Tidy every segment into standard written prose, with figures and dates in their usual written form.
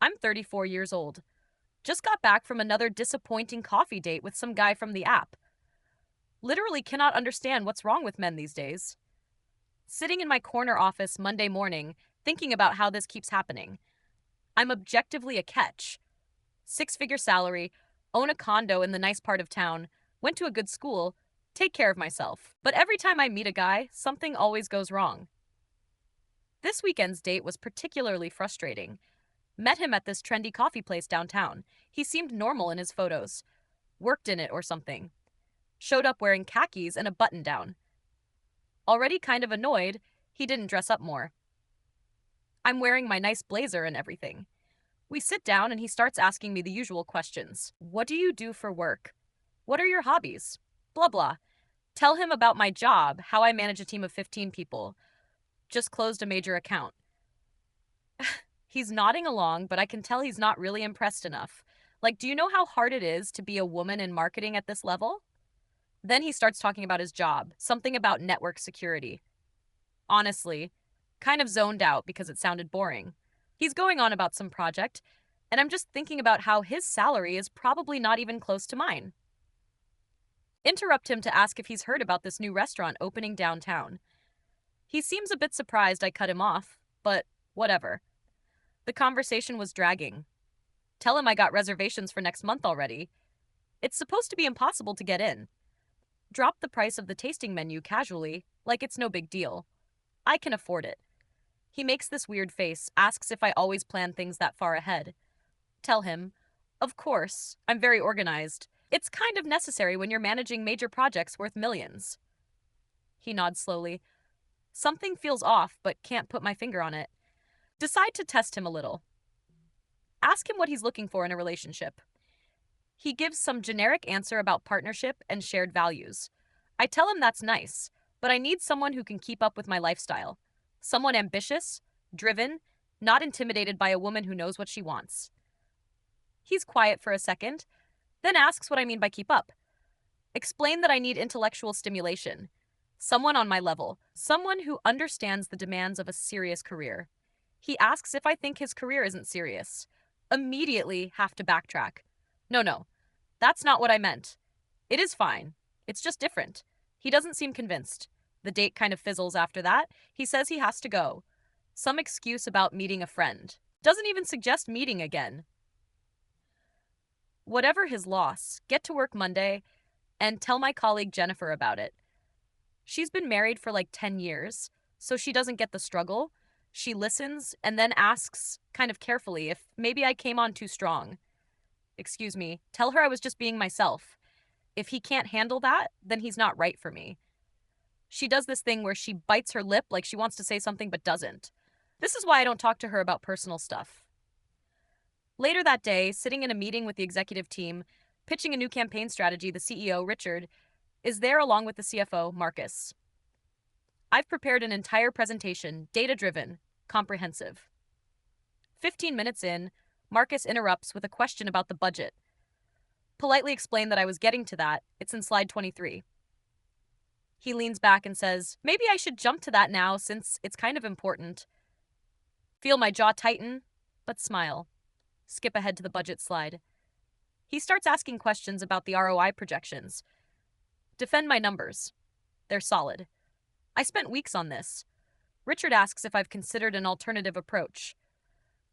I'm 34 years old. Just got back from another disappointing coffee date with some guy from the app. Literally cannot understand what's wrong with men these days. Sitting in my corner office Monday morning, thinking about how this keeps happening. I'm objectively a catch. Six-figure salary, own a condo in the nice part of town, went to a good school, take care of myself. But every time I meet a guy, something always goes wrong. This weekend's date was particularly frustrating. Met him at this trendy coffee place downtown. He seemed normal in his photos. Worked in it or something. Showed up wearing khakis and a button-down. Already kind of annoyed, he didn't dress up more. I'm wearing my nice blazer and everything. We sit down and he starts asking me the usual questions. What do you do for work? What are your hobbies? Blah blah. Tell him about my job, how I manage a team of 15 people. Just closed a major account. He's nodding along, but I can tell he's not really impressed enough. Like, do you know how hard it is to be a woman in marketing at this level? Then he starts talking about his job, something about network security. Honestly, kind of zoned out because it sounded boring. He's going on about some project, and I'm just thinking about how his salary is probably not even close to mine. Interrupt him to ask if he's heard about this new restaurant opening downtown. He seems a bit surprised I cut him off, but whatever. The conversation was dragging. Tell him I got reservations for next month already. It's supposed to be impossible to get in. Drop the price of the tasting menu casually, like it's no big deal. I can afford it. He makes this weird face, asks if I always plan things that far ahead. Tell him, of course, I'm very organized. It's kind of necessary when you're managing major projects worth millions. He nods slowly. Something feels off, but can't put my finger on it. Decide to test him a little. Ask him what he's looking for in a relationship. He gives some generic answer about partnership and shared values. I tell him that's nice, but I need someone who can keep up with my lifestyle. Someone ambitious, driven, not intimidated by a woman who knows what she wants. He's quiet for a second, then asks what I mean by keep up. Explain that I need intellectual stimulation. Someone on my level, someone who understands the demands of a serious career. He asks if I think his career isn't serious. Immediately have to backtrack. No, that's not what I meant. It is fine. It's just different. He doesn't seem convinced. The date kind of fizzles after that. He says he has to go. Some excuse about meeting a friend. Doesn't even suggest meeting again. Whatever his loss, get to work Monday and tell my colleague Jennifer about it. She's been married for like 10 years, so she doesn't get the struggle. She listens and then asks, kind of carefully, if maybe I came on too strong. Excuse me, tell her I was just being myself. If he can't handle that, then he's not right for me. She does this thing where she bites her lip like she wants to say something but doesn't. This is why I don't talk to her about personal stuff. Later that day, sitting in a meeting with the executive team, pitching a new campaign strategy, the CEO, Richard, is there along with the CFO, Marcus. I've prepared an entire presentation, data-driven, comprehensive. 15 minutes in, Marcus interrupts with a question about the budget. Politely explain that I was getting to that. It's in slide 23. He leans back and says, maybe I should jump to that now since it's kind of important. Feel my jaw tighten, but smile. Skip ahead to the budget slide. He starts asking questions about the ROI projections. Defend my numbers. They're solid. I spent weeks on this. Richard asks if I've considered an alternative approach.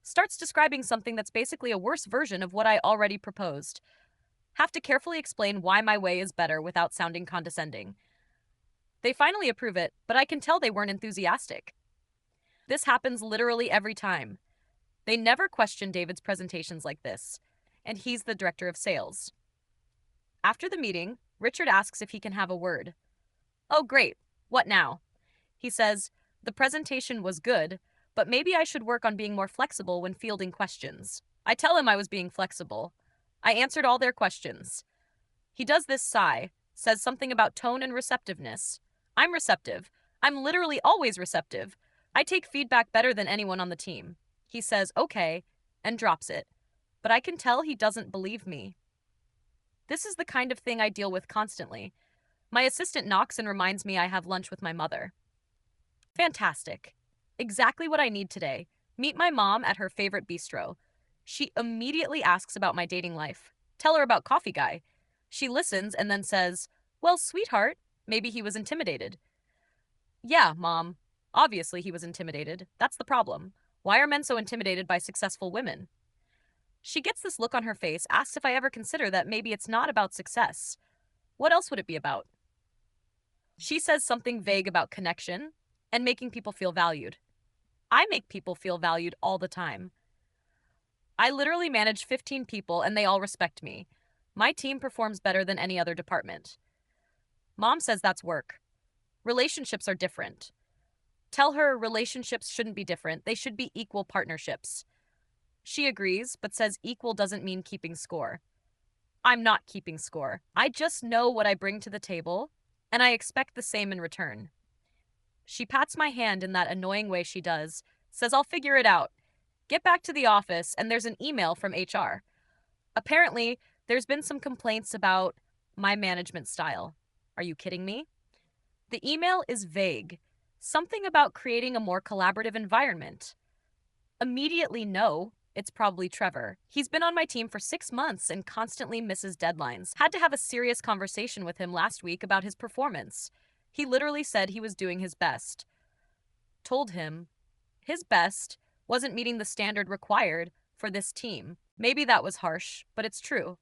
Starts describing something that's basically a worse version of what I already proposed. Have to carefully explain why my way is better without sounding condescending. They finally approve it, but I can tell they weren't enthusiastic. This happens literally every time. They never question David's presentations like this, and he's the director of sales. After the meeting, Richard asks if he can have a word. Oh, great. What now? He says, the presentation was good, but maybe I should work on being more flexible when fielding questions. I tell him I was being flexible. I answered all their questions. He does this sigh, says something about tone and receptiveness. I'm receptive. I'm literally always receptive. I take feedback better than anyone on the team. He says, okay, and drops it. But I can tell he doesn't believe me. This is the kind of thing I deal with constantly. My assistant knocks and reminds me I have lunch with my mother. Fantastic. Exactly what I need today. Meet my mom at her favorite bistro. She immediately asks about my dating life. Tell her about Coffee Guy. She listens and then says, "Well, sweetheart, maybe he was intimidated." Yeah, Mom. Obviously, he was intimidated. That's the problem. Why are men so intimidated by successful women? She gets this look on her face, asks if I ever consider that maybe it's not about success. What else would it be about? She says something vague about connection and making people feel valued. I make people feel valued all the time. I literally manage 15 people and they all respect me. My team performs better than any other department. Mom says that's work. Relationships are different. Tell her relationships shouldn't be different. They should be equal partnerships. She agrees, but says equal doesn't mean keeping score. I'm not keeping score. I just know what I bring to the table, and I expect the same in return. She pats my hand in that annoying way she does, says I'll figure it out. Get back to the office, and there's an email from HR. Apparently, there's been some complaints about my management style. Are you kidding me? The email is vague. Something about creating a more collaborative environment. Immediately, no. It's probably Trevor. He's been on my team for 6 months and constantly misses deadlines. Had to have a serious conversation with him last week about his performance. He literally said he was doing his best. Told him his best wasn't meeting the standard required for this team. Maybe that was harsh, but it's true.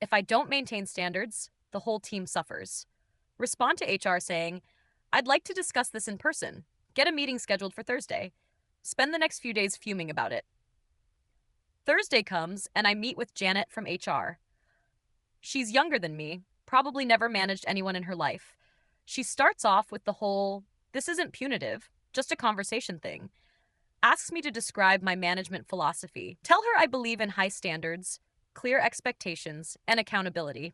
If I don't maintain standards, the whole team suffers. Respond to HR saying, I'd like to discuss this in person. Get a meeting scheduled for Thursday. Spend the next few days fuming about it. Thursday comes, and I meet with Janet from HR. She's younger than me, probably never managed anyone in her life. She starts off with the whole, this isn't punitive, just a conversation thing. Asks me to describe my management philosophy. Tell her I believe in high standards, clear expectations, and accountability.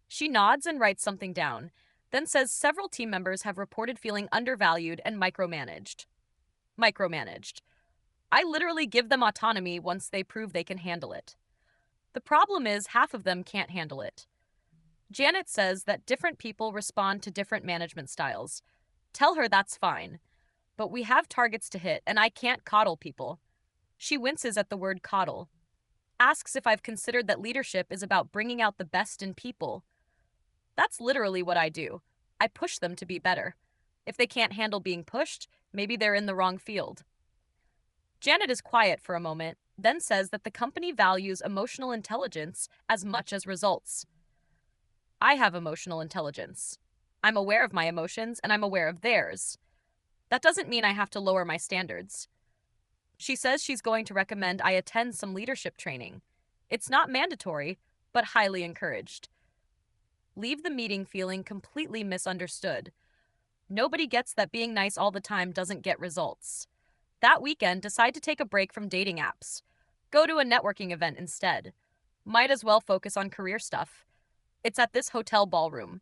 She nods and writes something down, then says several team members have reported feeling undervalued and micromanaged. Micromanaged. I literally give them autonomy once they prove they can handle it. The problem is half of them can't handle it. Janet says that different people respond to different management styles. Tell her that's fine. But we have targets to hit, and I can't coddle people. She winces at the word coddle. Asks if I've considered that leadership is about bringing out the best in people. That's literally what I do. I push them to be better. If they can't handle being pushed, maybe they're in the wrong field. Janet is quiet for a moment, then says that the company values emotional intelligence as much as results. I have emotional intelligence. I'm aware of my emotions and I'm aware of theirs. That doesn't mean I have to lower my standards. She says she's going to recommend I attend some leadership training. It's not mandatory, but highly encouraged. Leave the meeting feeling completely misunderstood. Nobody gets that being nice all the time doesn't get results. That weekend, decide to take a break from dating apps. Go to a networking event instead. Might as well focus on career stuff. It's at this hotel ballroom.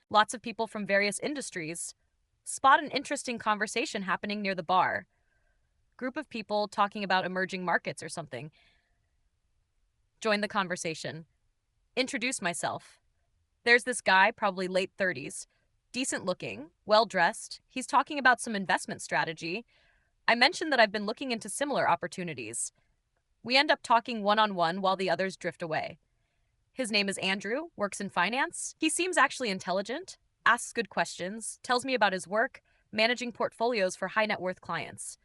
Lots of people from various industries. Spot an interesting conversation happening near the bar. Group of people talking about emerging markets or something. Join the conversation. Introduce myself. There's this guy, probably late 30s. Decent looking, well dressed. He's talking about some investment strategy. I mentioned that I've been looking into similar opportunities. We end up talking one-on-one while the others drift away. His name is Andrew, works in finance. He seems actually intelligent, asks good questions, tells me about his work, managing portfolios for high net worth clients.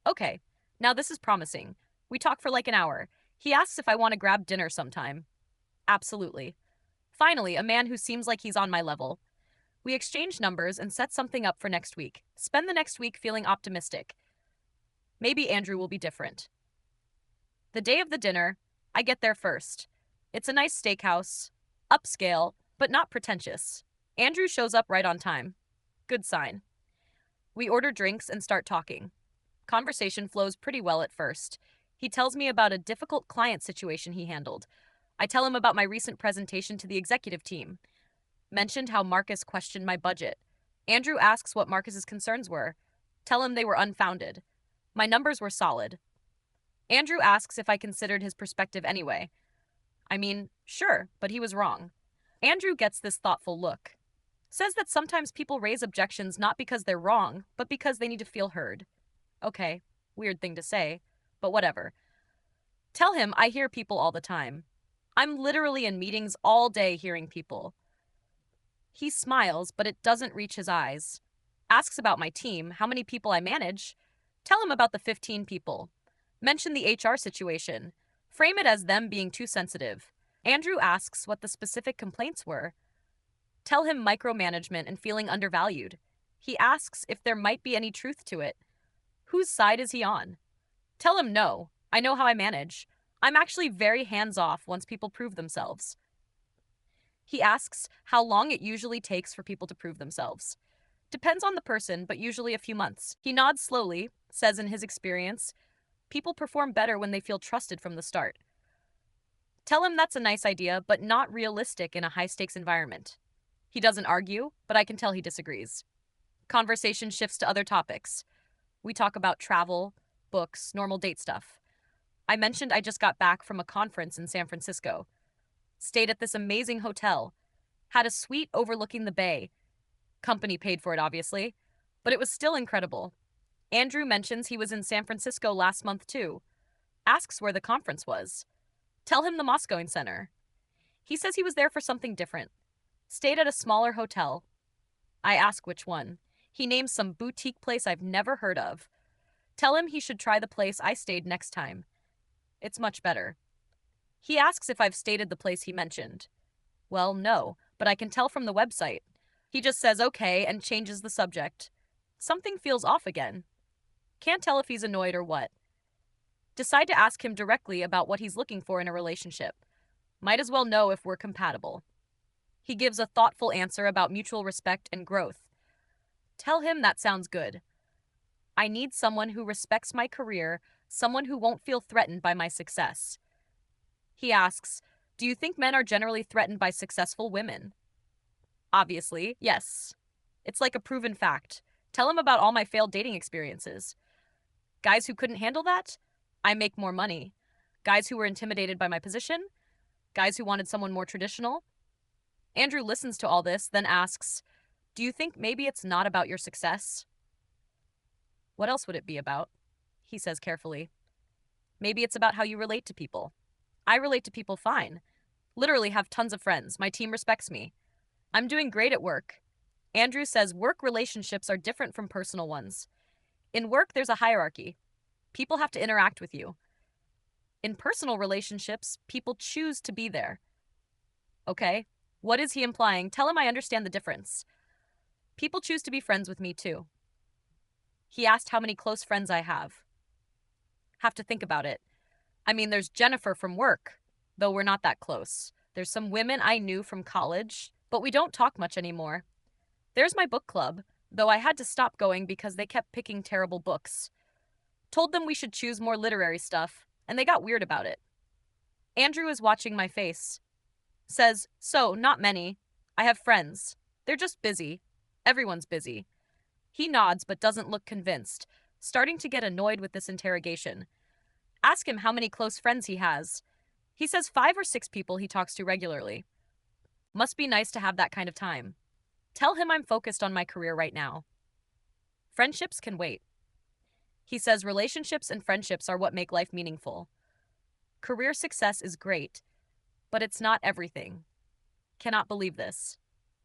Okay, now this is promising. We talk for like an hour. He asks if I want to grab dinner sometime. Absolutely. Finally, a man who seems like he's on my level. We exchange numbers and set something up for next week. Spend the next week feeling optimistic. Maybe Andrew will be different. The day of the dinner, I get there first. It's a nice steakhouse, upscale, but not pretentious. Andrew shows up right on time. Good sign. We order drinks and start talking. Conversation flows pretty well at first. He tells me about a difficult client situation he handled. I tell him about my recent presentation to the executive team. Mentioned how Marcus questioned my budget. Andrew asks what Marcus's concerns were. Tell him they were unfounded. My numbers were solid. Andrew asks if I considered his perspective anyway. I mean, sure, but he was wrong. Andrew gets this thoughtful look. Says that sometimes people raise objections not because they're wrong, but because they need to feel heard. Okay, weird thing to say, but whatever. Tell him I hear people all the time. I'm literally in meetings all day hearing people. He smiles, but it doesn't reach his eyes. Asks about my team, how many people I manage. Tell him about the 15 people. Mention the HR situation. Frame it as them being too sensitive. Andrew asks what the specific complaints were. Tell him micromanagement and feeling undervalued. He asks if there might be any truth to it. Whose side is he on? Tell him no. I know how I manage. I'm actually very hands-off once people prove themselves. He asks how long it usually takes for people to prove themselves. Depends on the person, but usually a few months. He nods slowly, says in his experience, people perform better when they feel trusted from the start. Tell him that's a nice idea, but not realistic in a high-stakes environment. He doesn't argue, but I can tell he disagrees. Conversation shifts to other topics. We talk about travel, books, normal date stuff. I mentioned I just got back from a conference in San Francisco. Stayed at this amazing hotel. Had a suite overlooking the bay. Company paid for it, obviously, but it was still incredible. Andrew mentions he was in San Francisco last month, too. Asks where the conference was. Tell him the Moscone Center. He says he was there for something different. Stayed at a smaller hotel. I ask which one. He names some boutique place I've never heard of. Tell him he should try the place I stayed next time. It's much better. He asks if I've stayed at the place he mentioned. Well, no, but I can tell from the website. He just says okay and changes the subject. Something feels off again. Can't tell if he's annoyed or what. Decide to ask him directly about what he's looking for in a relationship. Might as well know if we're compatible. He gives a thoughtful answer about mutual respect and growth. Tell him that sounds good. I need someone who respects my career, someone who won't feel threatened by my success. He asks, do you think men are generally threatened by successful women? Obviously, yes. It's like a proven fact. Tell him about all my failed dating experiences. Guys who couldn't handle that? I make more money. Guys who were intimidated by my position? Guys who wanted someone more traditional? Andrew listens to all this, then asks, do you think maybe it's not about your success? What else would it be about? He says carefully. Maybe it's about how you relate to people. I relate to people fine. Literally have tons of friends. My team respects me. I'm doing great at work. Andrew says work relationships are different from personal ones. In work, there's a hierarchy. People have to interact with you. In personal relationships, people choose to be there. Okay, what is he implying? Tell him I understand the difference. People choose to be friends with me too. He asked how many close friends I have. Have to think about it. I mean, there's Jennifer from work, though we're not that close. There's some women I knew from college, but we don't talk much anymore. There's my book club, though I had to stop going because they kept picking terrible books. Told them we should choose more literary stuff, and they got weird about it. Andrew is watching my face. Says, so, not many. I have friends. They're just busy. Everyone's busy. He nods but doesn't look convinced, starting to get annoyed with this interrogation. Ask him how many close friends he has. He says 5 or 6 people he talks to regularly. Must be nice to have that kind of time. Tell him I'm focused on my career right now. Friendships can wait. He says relationships and friendships are what make life meaningful. Career success is great, but it's not everything. Cannot believe this.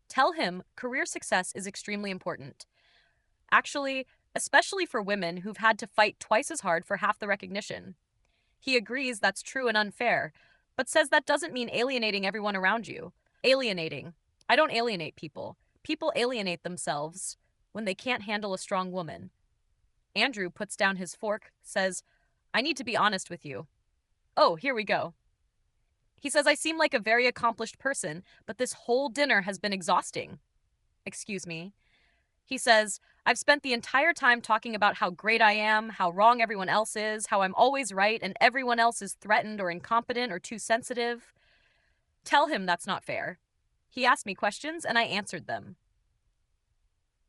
Tell him career success is extremely important. Actually, especially for women who've had to fight twice as hard for half the recognition. He agrees that's true and unfair, but says that doesn't mean alienating everyone around you. Alienating. I don't alienate people. People alienate themselves when they can't handle a strong woman. Andrew puts down his fork, says, I need to be honest with you. Oh, here we go. He says I seem like a very accomplished person, but this whole dinner has been exhausting. Excuse me. He says, I've spent the entire time talking about how great I am, how wrong everyone else is, how I'm always right and everyone else is threatened or incompetent or too sensitive. Tell him that's not fair. He asked me questions and I answered them.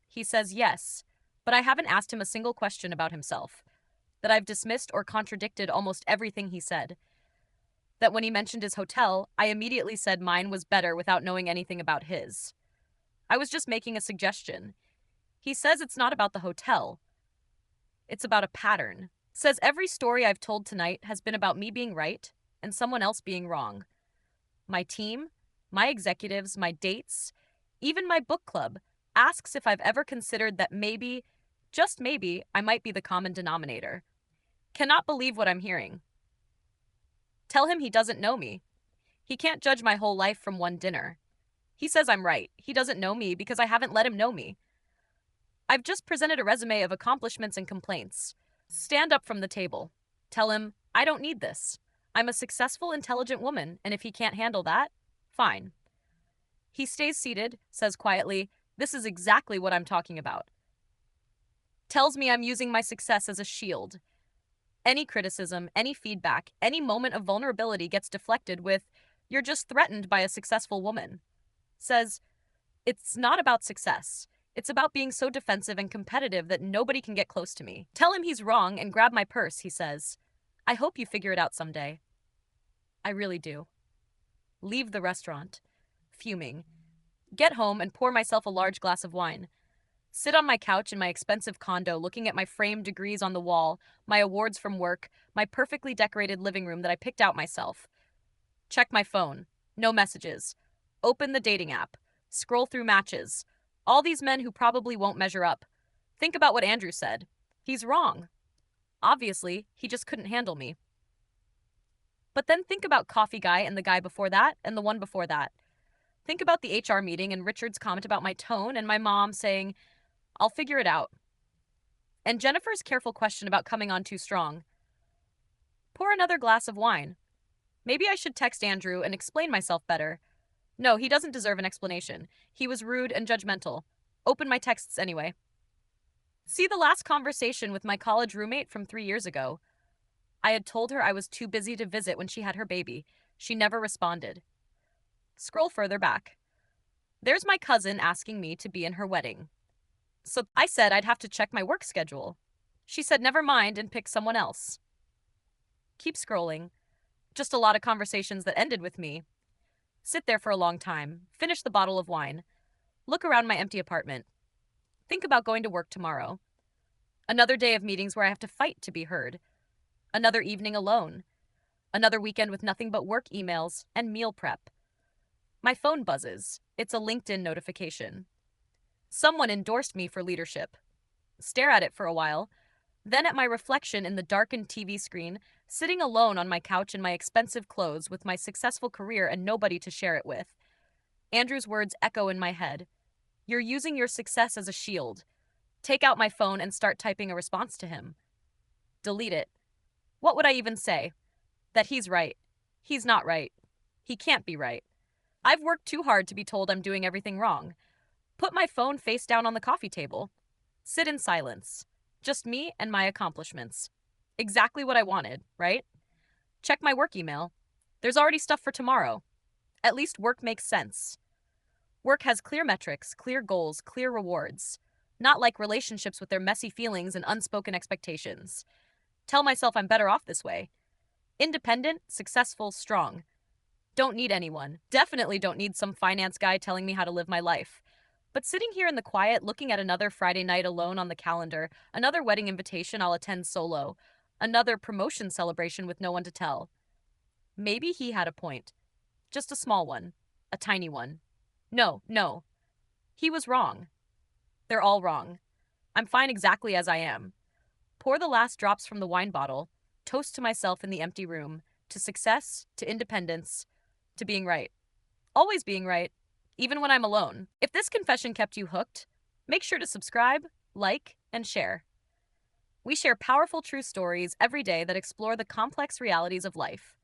He says yes, but I haven't asked him a single question about himself. That I've dismissed or contradicted almost everything he said. That when he mentioned his hotel, I immediately said mine was better without knowing anything about his. I was just making a suggestion. He says it's not about the hotel. It's about a pattern. Says every story I've told tonight has been about me being right and someone else being wrong. My team, my executives, my dates, even my book club asks if I've ever considered that maybe, just maybe, I might be the common denominator. Cannot believe what I'm hearing. Tell him he doesn't know me. He can't judge my whole life from one dinner. He says I'm right. He doesn't know me because I haven't let him know me. I've just presented a resume of accomplishments and complaints. Stand up from the table. Tell him, I don't need this. I'm a successful, intelligent woman, and if he can't handle that, fine. He stays seated, says quietly, this is exactly what I'm talking about. Tells me I'm using my success as a shield. Any criticism, any feedback, any moment of vulnerability gets deflected with, you're just threatened by a successful woman. Says, it's not about success. It's about being so defensive and competitive that nobody can get close to me. Tell him he's wrong and grab my purse, he says. I hope you figure it out someday. I really do. Leave the restaurant, fuming. Get home and pour myself a large glass of wine. Sit on my couch in my expensive condo looking at my framed degrees on the wall, my awards from work, my perfectly decorated living room that I picked out myself. Check my phone. No messages. Open the dating app. Scroll through matches. All these men who probably won't measure up. Think about what Andrew said. He's wrong. Obviously, he just couldn't handle me. But then think about Coffee Guy and the guy before that and the one before that. Think about the HR meeting and Richard's comment about my tone and my mom saying, I'll figure it out. And Jennifer's careful question about coming on too strong. Pour another glass of wine. Maybe I should text Andrew and explain myself better. No, he doesn't deserve an explanation. He was rude and judgmental. Open my texts anyway. See the last conversation with my college roommate from 3 years ago. I had told her I was too busy to visit when she had her baby. She never responded. Scroll further back. There's my cousin asking me to be in her wedding. So I said I'd have to check my work schedule. She said never mind and pick someone else. Keep scrolling. Just a lot of conversations that ended with me. Sit there for a long time. Finish the bottle of wine. Look around my empty apartment. Think about going to work tomorrow. Another day of meetings where I have to fight to be heard. Another evening alone. Another weekend with nothing but work emails and meal prep. My phone buzzes. It's a LinkedIn notification. Someone endorsed me for leadership. Stare at it for a while, then at my reflection in the darkened TV screen, sitting alone on my couch in my expensive clothes with my successful career and nobody to share it with. Andrew's words echo in my head. You're using your success as a shield. Take out my phone and start typing a response to him. Delete it. What would I even say? That he's right. He's not right. He can't be right. I've worked too hard to be told I'm doing everything wrong. Put my phone face down on the coffee table. Sit in silence. Just me and my accomplishments. Exactly what I wanted, right? Check my work email. There's already stuff for tomorrow. At least work makes sense. Work has clear metrics, clear goals, clear rewards. Not like relationships with their messy feelings and unspoken expectations. Tell myself I'm better off this way. Independent, successful, strong. Don't need anyone. Definitely don't need some finance guy telling me how to live my life. But sitting here in the quiet, looking at another Friday night alone on the calendar, another wedding invitation I'll attend solo, another promotion celebration with no one to tell. Maybe he had a point. Just a small one. A tiny one. No. He was wrong. They're all wrong. I'm fine exactly as I am. Pour the last drops from the wine bottle, toast to myself in the empty room, to success, to independence, to being right. Always being right. Even when I'm alone. If this confession kept you hooked, make sure to subscribe, like, and share. We share powerful true stories every day that explore the complex realities of life.